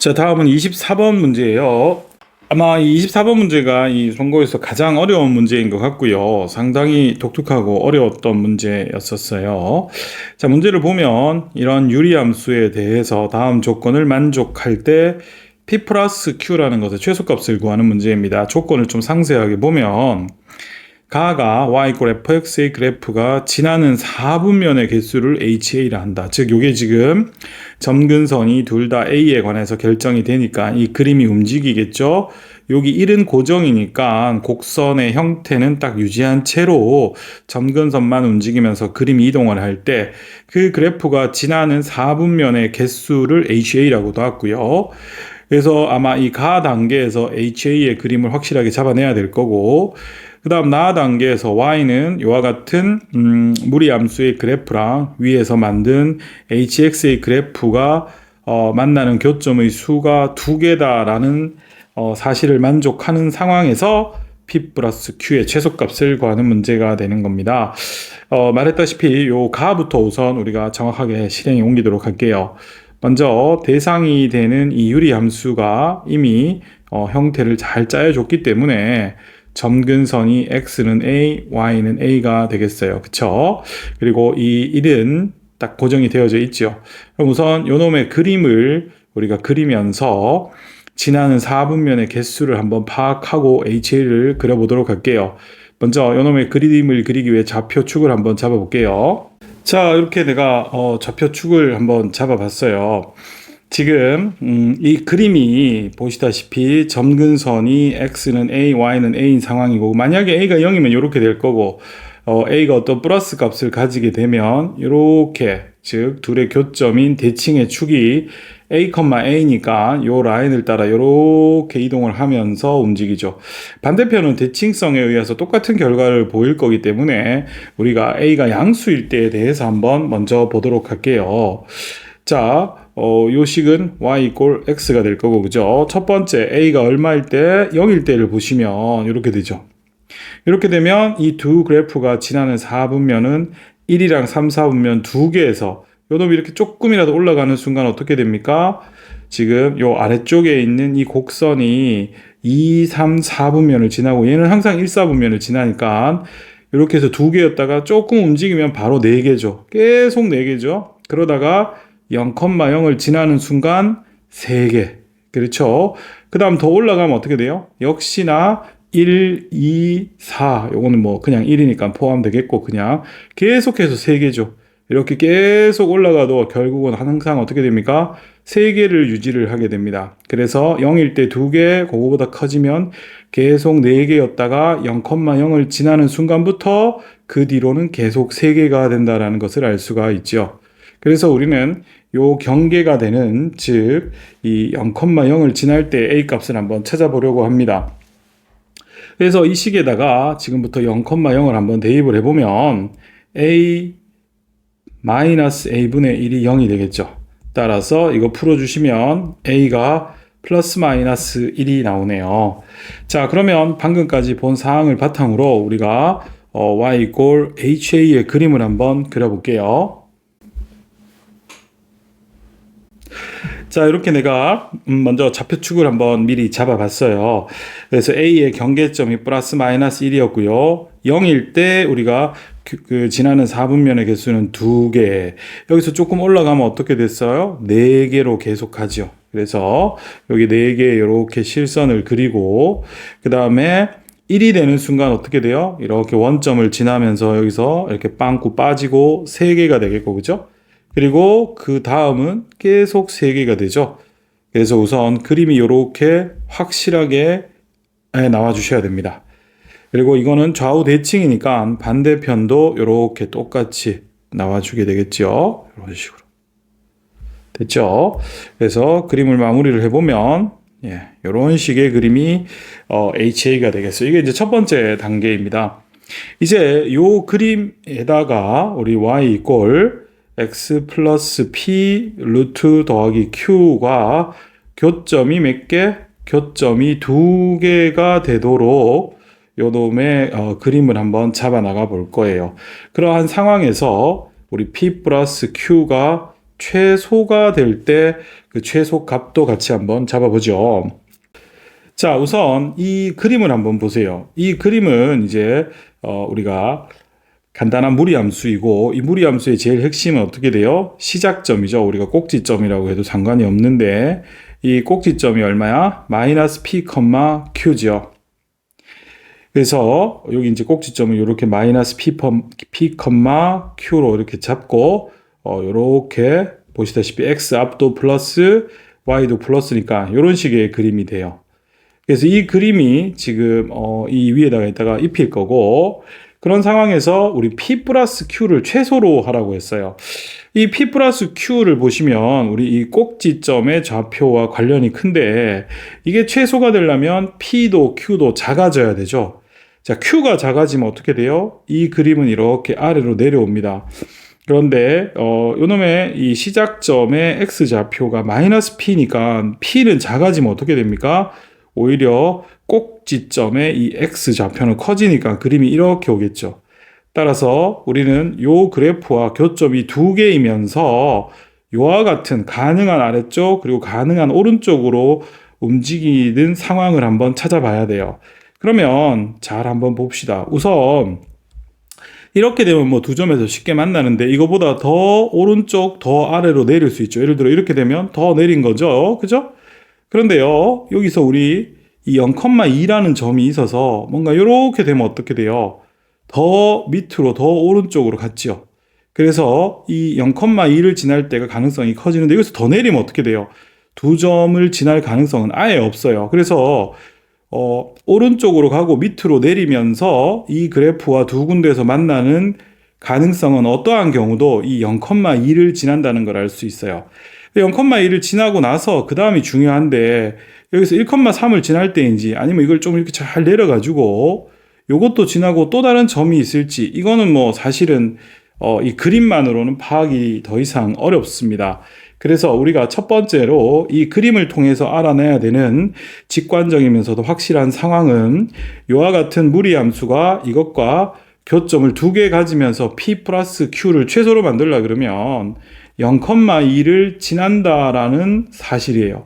자, 다음은 24번 문제예요. 아마 이 24번 문제가 이 선거에서 가장 어려운 문제인 것 같고요. 상당히 독특하고 어려웠던 문제였었어요. 자, 문제를 보면 이런 유리함수에 대해서 다음 조건을 만족할 때 P 플러스 Q라는 것의 최소값을 구하는 문제입니다. 조건을 좀 상세하게 보면 가가 y fx의 그래프가 지나는 4분면의 개수를 HA라 한다. 즉 요게 지금 점근선이 둘 다 A에 관해서 결정이 되니까 이 그림이 움직이겠죠. 여기 1은 고정이니까 곡선의 형태는 딱 유지한 채로 점근선만 움직이면서 그림 이동을 할 때 그 그래프가 지나는 4분면의 개수를 HA라고도 하고요. 그래서 아마 이 가 단계에서 HA의 그림을 확실하게 잡아내야 될 거고, 그 다음 나 단계에서 y는 이와 같은 무리함수의 그래프랑 위에서 만든 hx의 그래프가 만나는 교점의 수가 두 개다라는 사실을 만족하는 상황에서 p 플러스 q의 최소값을 구하는 문제가 되는 겁니다. 말했다시피 요 가부터 우선 우리가 정확하게 실행에 옮기도록 할게요. 먼저 대상이 되는 이 유리함수가 이미 형태를 잘 짜여줬기 때문에 점근선이 x는 a, y는 a가 되겠어요. 그쵸? 그리고 이 1은 딱 고정이 되어져 있죠. 그럼 우선 요놈의 그림을 우리가 그리면서 지나는 4분면의 개수를 한번 파악하고 HA를 그려보도록 할게요. 먼저 요놈의 그림을 그리기 위해 좌표축을 한번 잡아볼게요. 자, 이렇게 내가 좌표축을 한번 잡아봤어요. 지금 이 그림이 보시다시피 점근선이 x는 a, y는 a인 상황이고, 만약에 a가 0이면 이렇게 될 거고, a가 어떤 플러스 값을 가지게 되면 이렇게, 즉 둘의 교점인 대칭의 축이 a, a니까 요 라인을 따라 이렇게 이동을 하면서 움직이죠. 반대편은 대칭성에 의해서 똑같은 결과를 보일 거기 때문에 우리가 a가 양수일 때에 대해서 한번 먼저 보도록 할게요. 자, 요 식은 y 이꼴 x가 될 거고, 그죠? 첫 번째 a가 얼마일 때 0일 때를 보시면 이렇게 되죠. 이렇게 되면 이 두 그래프가 지나는 4분면은 1이랑 3, 4분면 두 개에서 요 놈이 이렇게 조금이라도 올라가는 순간 어떻게 됩니까? 지금 요 아래쪽에 있는 이 곡선이 2, 3, 4분면을 지나고, 얘는 항상 1, 4분면을 지나니까 이렇게 해서 두 개였다가 조금 움직이면 바로 4개죠. 계속 4개죠. 그러다가 0,0을 지나는 순간 3개. 그렇죠? 그 다음 더 올라가면 어떻게 돼요? 역시나 1, 2, 4. 요거는 뭐 그냥 1이니까 포함되겠고, 그냥 계속해서 3개죠. 이렇게 계속 올라가도 결국은 항상 어떻게 됩니까? 3개를 유지를 하게 됩니다. 그래서 0일 때 2개, 그거보다 커지면 계속 4개였다가 0,0을 지나는 순간부터 그 뒤로는 계속 3개가 된다는 것을 알 수가 있죠. 그래서 우리는 요 경계가 되는, 즉 이 0,0을 지날 때 a 값을 한번 찾아보려고 합니다. 그래서 이 식에다가 지금부터 0,0을 한번 대입을 해보면 a 마이너스 a분의 1이 0이 되겠죠. 따라서 이거 풀어주시면 a가 플러스 마이너스 1이 나오네요. 자, 그러면 방금까지 본 사항을 바탕으로 우리가 y 이꼴 ha의 그림을 한번 그려볼게요. 자, 이렇게 내가 먼저 좌표축을 한번 미리 잡아봤어요. 그래서 A의 경계점이 플러스 마이너스 1이었고요. 0일 때 우리가 지나는 4분면의 개수는 2개. 여기서 조금 올라가면 어떻게 됐어요? 4개로 계속 가죠. 그래서 여기 4개 이렇게 실선을 그리고, 그 다음에 1이 되는 순간 어떻게 돼요? 이렇게 원점을 지나면서 여기서 이렇게 빵꾸 빠지고 3개가 되겠고, 그죠? 그리고 그 다음은 계속 3개가 되죠. 그래서 우선 그림이 이렇게 확실하게 나와 주셔야 됩니다. 그리고 이거는 좌우 대칭이니까 반대편도 이렇게 똑같이 나와 주게 되겠죠. 이런 식으로. 됐죠? 그래서 그림을 마무리를 해보면 이런 식의 그림이 HA가 되겠어요. 이게 이제 첫 번째 단계입니다. 이제 이 그림에다가 우리 y 이꼴 x 플러스 p 루트 더하기 q가 교점이 몇 개? 교점이 2개가 되도록 요놈의 그림을 한번 잡아 나가 볼 거예요. 그러한 상황에서 우리 p 플러스 q가 최소가 될 때 그 최소 값도 같이 한번 잡아보죠. 자, 우선 이 그림을 한번 보세요. 이 그림은 이제 우리가 간단한 무리함수이고, 이 무리함수의 제일 핵심은 어떻게 돼요? 시작점이죠. 우리가 꼭지점이라고 해도 상관이 없는데, 이 꼭지점이 얼마야? 마이너스 p, q죠. 그래서 여기 이제 꼭지점을 이렇게 마이너스 p, q로 이렇게 잡고, 이렇게 보시다시피 x 앞도 플러스 y도 플러스니까 이런 식의 그림이 돼요. 그래서 이 그림이 지금 이 위에다가 있다가 입힐 거고, 그런 상황에서 우리 p 플러스 q를 최소로 하라고 했어요. 이 p 플러스 q를 보시면 우리 이 꼭지점의 좌표와 관련이 큰데, 이게 최소가 되려면 p도 q도 작아져야 되죠. 자, q가 작아지면 어떻게 돼요? 이 그림은 이렇게 아래로 내려옵니다. 그런데 요놈의 이 시작점의 x좌표가 마이너스 p니까 p는 작아지면 어떻게 됩니까? 오히려 꼭지점의 이 x좌표는 커지니까 그림이 이렇게 오겠죠. 따라서 우리는 요 그래프와 교점이 두 개이면서 요와 같은 가능한 아래쪽 그리고 가능한 오른쪽으로 움직이는 상황을 한번 찾아봐야 돼요. 그러면 잘 한번 봅시다. 우선 이렇게 되면 뭐 두 점에서 쉽게 만나는데, 이거보다 더 오른쪽 더 아래로 내릴 수 있죠. 예를 들어 이렇게 되면 더 내린 거죠. 그죠? 그런데요, 여기서 우리 이 0,2라는 점이 있어서 뭔가 이렇게 되면 어떻게 돼요? 더 밑으로 더 오른쪽으로 갔죠. 그래서 이 0,2를 지날 때가 가능성이 커지는데, 여기서 더 내리면 어떻게 돼요? 두 점을 지날 가능성은 아예 없어요. 그래서 오른쪽으로 가고 밑으로 내리면서 이 그래프와 두 군데에서 만나는 가능성은 어떠한 경우도 이 0,2를 지난다는 걸 알 수 있어요. 0,2를 지나고 나서 그 다음이 중요한데, 여기서 1,3을 지날 때인지 아니면 이걸 좀 이렇게 잘 내려가지고 요것도 지나고 또 다른 점이 있을지, 이거는 뭐 사실은 이 그림만으로는 파악이 더 이상 어렵습니다. 그래서 우리가 첫 번째로 이 그림을 통해서 알아내야 되는 직관적이면서도 확실한 상황은, 이와 같은 무리함수가 이것과 교점을 두 개 가지면서 p 플러스 q를 최소로 만들려 그러면 0,2를 지난다라는 사실이에요.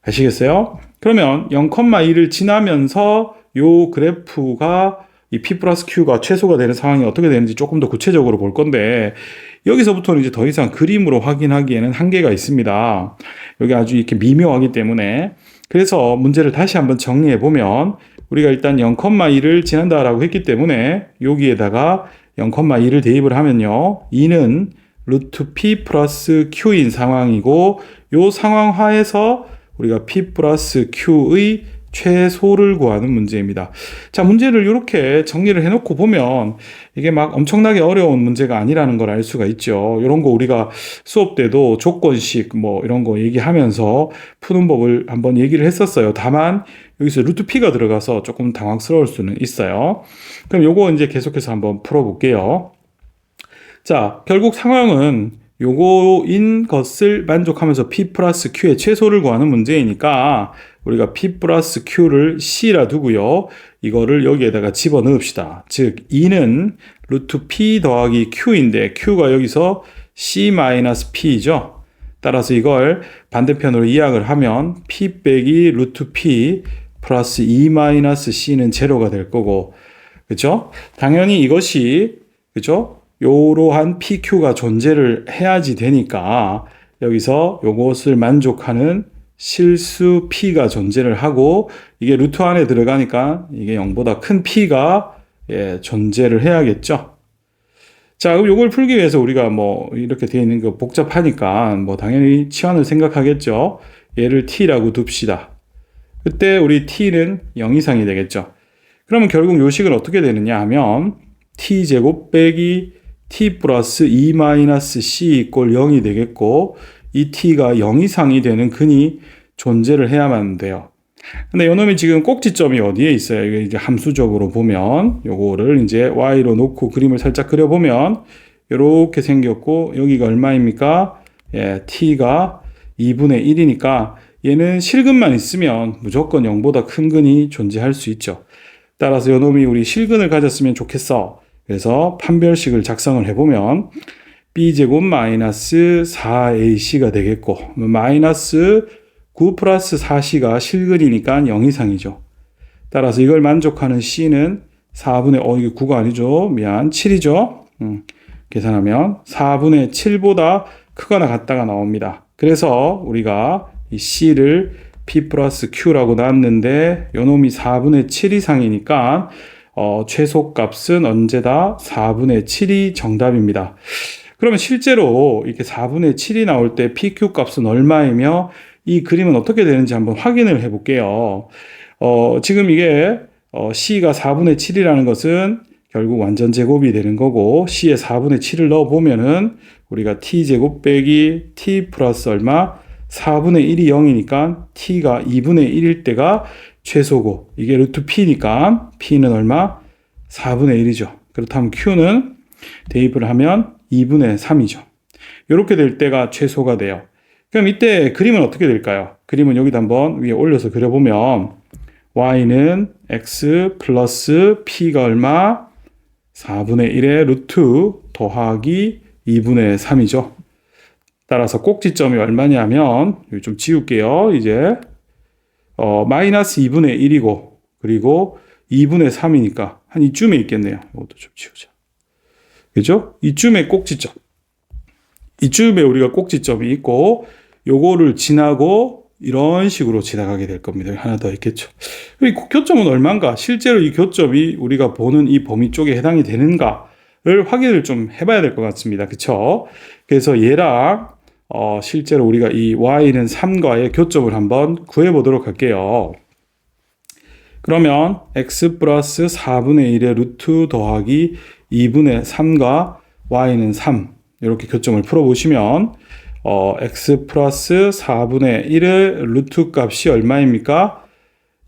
아시겠어요? 그러면 0,2를 지나면서 요 그래프가 이 p 플러스 q가 최소가 되는 상황이 어떻게 되는지 조금 더 구체적으로 볼 건데, 여기서부터는 이제 더 이상 그림으로 확인하기에는 한계가 있습니다. 여기 아주 이렇게 미묘하기 때문에. 그래서 문제를 다시 한번 정리해 보면, 우리가 일단 0,2를 지난다라고 했기 때문에 여기에다가 0,2를 대입을 하면요, 2는 루트 p 플러스 q인 상황이고, 요 상황 하에서 우리가 p 플러스 q의 최소를 구하는 문제입니다. 자, 문제를 이렇게 정리를 해놓고 보면 이게 막 엄청나게 어려운 문제가 아니라는 걸 알 수가 있죠. 이런 거 우리가 수업 때도 조건식 뭐 이런 거 얘기하면서 푸는 법을 한번 얘기를 했었어요. 다만 여기서 루트 p가 들어가서 조금 당황스러울 수는 있어요. 그럼 요거 이제 계속해서 한번 풀어볼게요. 자, 결국 상황은 요거인 것을 만족하면서 p 플러스 q의 최소를 구하는 문제이니까 우리가 p 플러스 q를 c라 두고요, 이거를 여기에다가 집어넣읍시다. 즉 2는 루트 p 더하기 q인데 q가 여기서 c 마이너스 p죠. 따라서 이걸 반대편으로 이항을 하면 p 빼기 루트 p 플러스 2 마이너스 c는 제로가 될 거고, 그죠? 당연히 이것이, 그죠? 요러한 PQ가 존재를 해야지 되니까 여기서 요것을 만족하는 실수 P가 존재를 하고, 이게 루트 안에 들어가니까 이게 0보다 큰 P가 존재를 해야겠죠. 자, 그럼 요걸 풀기 위해서 우리가 뭐 이렇게 되어 있는 거 복잡하니까 뭐 당연히 치환을 생각하겠죠. 얘를 T라고 둡시다. 그때 우리 T는 0 이상이 되겠죠. 그러면 결국 요 식은 어떻게 되느냐 하면 T제곱 빼기 t 플러스 2 마이너스 c 이꼴 0이 되겠고, 이 t가 0 이상이 되는 근이 존재를 해야만 돼요. 근데 요놈이 지금 꼭지점이 어디에 있어요? 이게 이제 함수적으로 보면 요거를 이제 y로 놓고 그림을 살짝 그려보면 이렇게 생겼고, 여기가 얼마입니까? t가 2분의 1이니까 얘는 실근만 있으면 무조건 0보다 큰 근이 존재할 수 있죠. 따라서 요놈이 우리 실근을 가졌으면 좋겠어. 그래서 판별식을 작성을 해보면 b제곱 마이너스 4ac가 되겠고, 마이너스 9 플러스 4c가 실근이니까 0 이상이죠. 따라서 이걸 만족하는 c는 4분의, 이게 9가 아니죠. 미안, 7이죠. 계산하면 4분의 7보다 크거나 같다가 나옵니다. 그래서 우리가 이 c를 p 플러스 q라고 놨는데 요놈이 4분의 7 이상이니까 최소값은 언제다? 4분의 7이 정답입니다. 그러면 실제로 이렇게 4분의 7이 나올 때 PQ 값은 얼마이며 이 그림은 어떻게 되는지 한번 확인을 해 볼게요. 지금 이게 C가 4분의 7이라는 것은 결국 완전 제곱이 되는 거고 C에 4분의 7을 넣어 보면은 우리가 T제곱 빼기 T 플러스 얼마? 4분의 1이 0이니까 T가 2분의 1일 때가 최소고 이게 루트 P니까 P는 얼마? 4분의 1이죠. 그렇다면 Q는 대입을 하면 2분의 3이죠. 이렇게 될 때가 최소가 돼요. 그럼 이때 그림은 어떻게 될까요? 그림은 여기다 한번 위에 올려서 그려보면 y는 x 플러스 p가 얼마? 4분의 1의 루트 더하기 2분의 3이죠. 따라서 꼭지점이 얼마냐면 여기 좀 지울게요. 이제 마이너스 2분의 1이고 그리고 2분의 3이니까 한 이쯤에 있겠네요. 이것도 좀 지우자. 그죠? 이쯤에 꼭지점. 이쯤에 우리가 꼭지점이 있고 요거를 지나고 이런 식으로 지나가게 될 겁니다. 하나 더 있겠죠. 이 교점은 얼마인가? 실제로 이 교점이 우리가 보는 이 범위 쪽에 해당이 되는가를 확인을 좀 해봐야 될 것 같습니다. 그쵸? 그래서 얘랑 실제로 우리가 이 y는 3과의 교점을 한번 구해보도록 할게요. 그러면 x 플러스 4분의 1의 루트 더하기 2분의 3과 y는 3 이렇게 교점을 풀어보시면 x 플러스 4분의 1의 루트 값이 얼마입니까?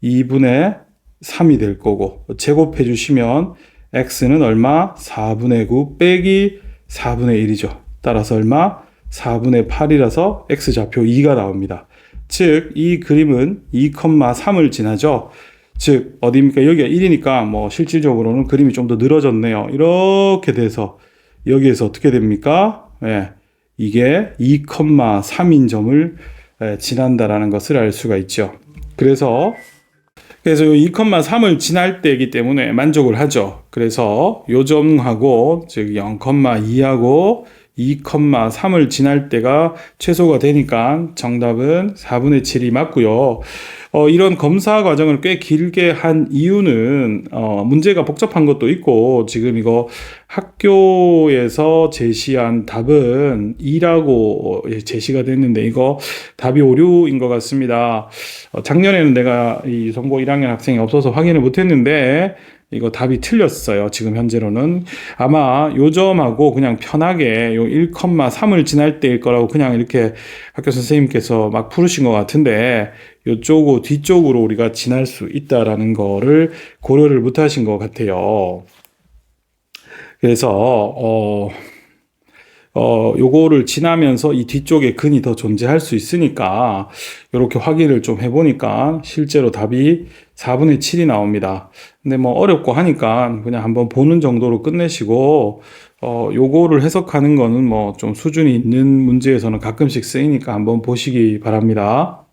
2분의 3이 될 거고 제곱해 주시면 x는 얼마? 4분의 9 빼기 4분의 1이죠. 따라서 얼마? 4분의 8이라서 x좌표 2가 나옵니다. 즉 이 그림은 2,3을 지나죠. 즉 어디입니까? 여기가 1이니까 뭐 실질적으로는 그림이 좀 더 늘어졌네요. 이렇게 돼서 여기에서 어떻게 됩니까? 예, 이게 2,3인 점을 지난다라는 것을 알 수가 있죠. 그래서 이 2,3을 지날 때이기 때문에 만족을 하죠. 그래서 요 점하고 즉 0,2하고 2,3을 지날 때가 최소가 되니까 정답은 4분의 7이 맞고요. 이런 검사 과정을 꽤 길게 한 이유는 문제가 복잡한 것도 있고 지금 이거 학교에서 제시한 답은 2라고 제시가 됐는데 이거 답이 오류인 것 같습니다. 작년에는 내가 이 선고 1학년 학생이 없어서 확인을 못했는데 이거 답이 틀렸어요. 지금 현재로는 아마 요 점하고 그냥 편하게 요 1,3을 지날 때일 거라고 그냥 이렇게 학교 선생님께서 막 풀으신 것 같은데 요쪽으로 뒤쪽으로 우리가 지날 수 있다라는 거를 고려를 못 하신 것 같아요. 그래서 요거를 지나면서 이 뒤쪽에 근이 더 존재할 수 있으니까 이렇게 확인을 좀 해보니까 실제로 답이 4분의 7이 나옵니다. 근데 뭐 어렵고 하니까 그냥 한번 보는 정도로 끝내시고 요거를 해석하는 거는 뭐 좀 수준이 있는 문제에서는 가끔씩 쓰이니까 한번 보시기 바랍니다.